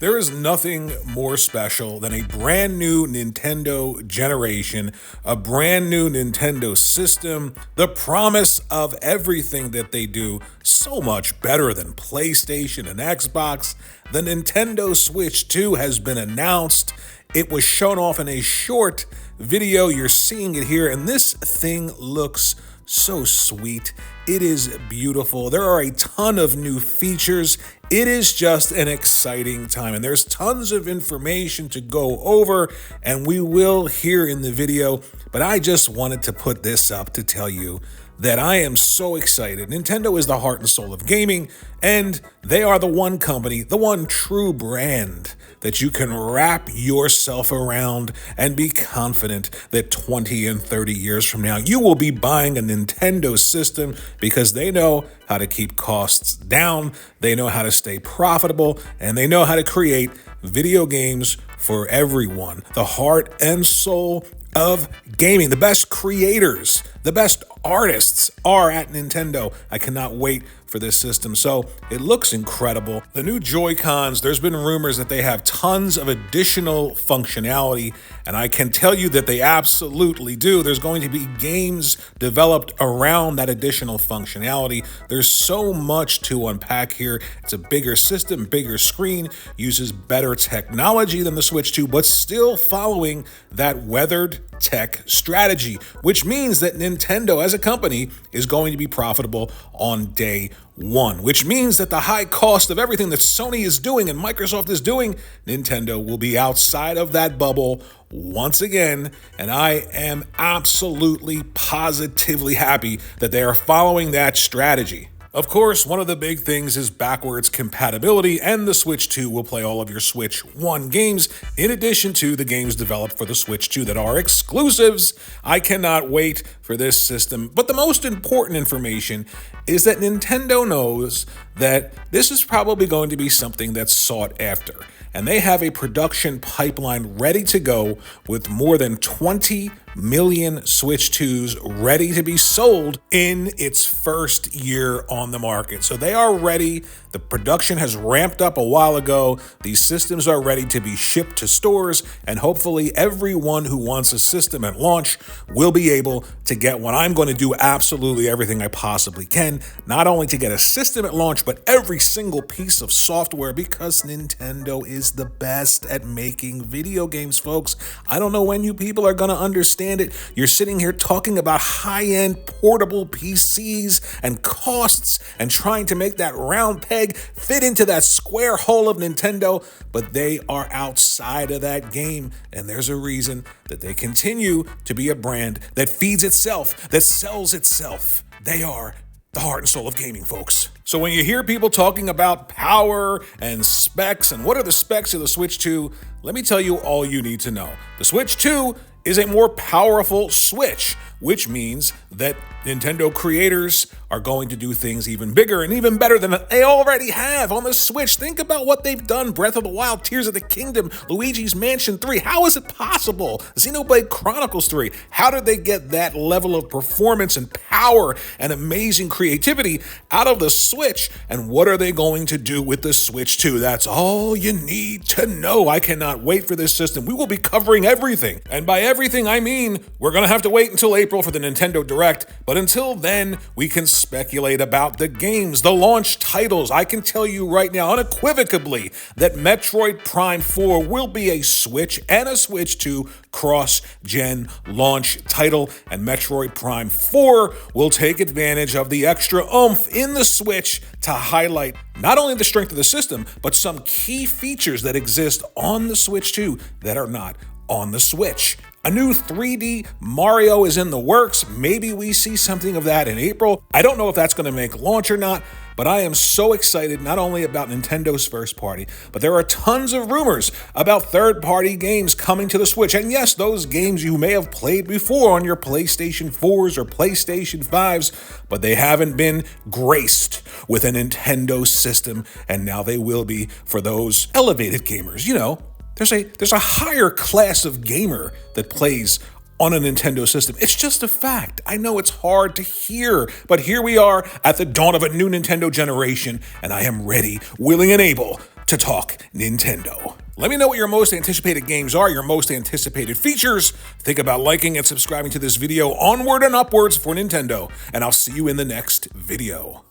There is nothing more special than a brand new Nintendo generation, a brand new Nintendo system, the promise of everything that they do so much better than PlayStation and Xbox. The Nintendo Switch 2 has been announced. It was shown off in a short video. You're seeing it here, and this thing looks so sweet. It is beautiful. There are a ton of new features. It is just an exciting time, and there's tons of information to go over, and we will here in the video, but I just wanted to put this up to tell you that I am so excited. Nintendo is the heart and soul of gaming, and they are the one company, the one true brand that you can wrap yourself around and be confident that 20 and 30 years from now, you will be buying a Nintendo system because they know how to keep costs down, they know how to stay profitable, and they know how to create video games for everyone. The heart and soul of gaming. The best creators, the best artists are at Nintendo. I cannot wait for this system. So it looks incredible. The new Joy-Cons, there's been rumors that they have tons of additional functionality, and I can tell you that they absolutely do. There's going to be games developed around that additional functionality. There's so much to unpack here. It's a bigger system, bigger screen, uses better technology than the Switch 2, but still following that weathered tech strategy, which means that Nintendo as a company is going to be profitable on day one, which means that the high cost of everything that Sony is doing and Microsoft is doing, Nintendo will be outside of that bubble once again, and I am absolutely positively happy that they are following that strategy. Of course, one of the big things is backwards compatibility, and the Switch 2 will play all of your Switch 1 games, in addition to the games developed for the Switch 2 that are exclusives. I cannot wait for this system, but the most important information is that Nintendo knows that this is probably going to be something that's sought after, and they have a production pipeline ready to go with more than 20 million Switch 2s ready to be sold in its first year on the market. So they are ready. The production has ramped up a while ago. These systems are ready to be shipped to stores, and hopefully everyone who wants a system at launch will be able to get one. I'm going to do absolutely everything I possibly can, not only to get a system at launch, but every single piece of software, because Nintendo is the best at making video games, folks. I don't know when you people are going to understand it. You're sitting here talking about high-end portable PCs and costs and trying to make that round peg fit into that square hole of Nintendo, but they are outside of that game, and there's a reason that they continue to be a brand that feeds itself, that sells itself. They are the heart and soul of gaming, folks. So when you hear people talking about power and specs and what are the specs of the Switch 2, let me tell you all you need to know. The Switch 2 is a more powerful Switch, which means that Nintendo creators are going to do things even bigger and even better than they already have on the Switch. Think about what they've done. Breath of the Wild, Tears of the Kingdom, Luigi's Mansion 3. How is it possible? Xenoblade Chronicles 3. How did they get that level of performance and power and amazing creativity out of the Switch? And what are they going to do with the Switch 2? That's all you need to know. I cannot wait for this system. We will be covering everything. And by everything, I mean, we're going to have to wait until April for the Nintendo Direct. But until then, we can speculate about the games, the launch titles. I can tell you right now unequivocally that Metroid Prime 4 will be a Switch and a Switch 2 cross-gen launch title, and Metroid Prime 4 will take advantage of the extra oomph in the Switch to highlight not only the strength of the system, but some key features that exist on the Switch 2 that are not on the Switch. A new 3D Mario is in the works. Maybe we see something of that in April. I don't know if that's going to make launch or not, but I am so excited not only about Nintendo's first party, but there are tons of rumors about third-party games coming to the Switch. And yes, those games you may have played before on your PlayStation 4s or PlayStation 5s, but they haven't been graced with a Nintendo system, and now they will be for those elevated gamers. You know, there's a higher class of gamer that plays on a Nintendo system. It's just a fact. I know it's hard to hear, but here we are at the dawn of a new Nintendo generation, and I am ready, willing, and able to talk Nintendo. Let me know what your most anticipated games are, your most anticipated features. Think about liking and subscribing to this video. Onward and upwards for Nintendo, and I'll see you in the next video.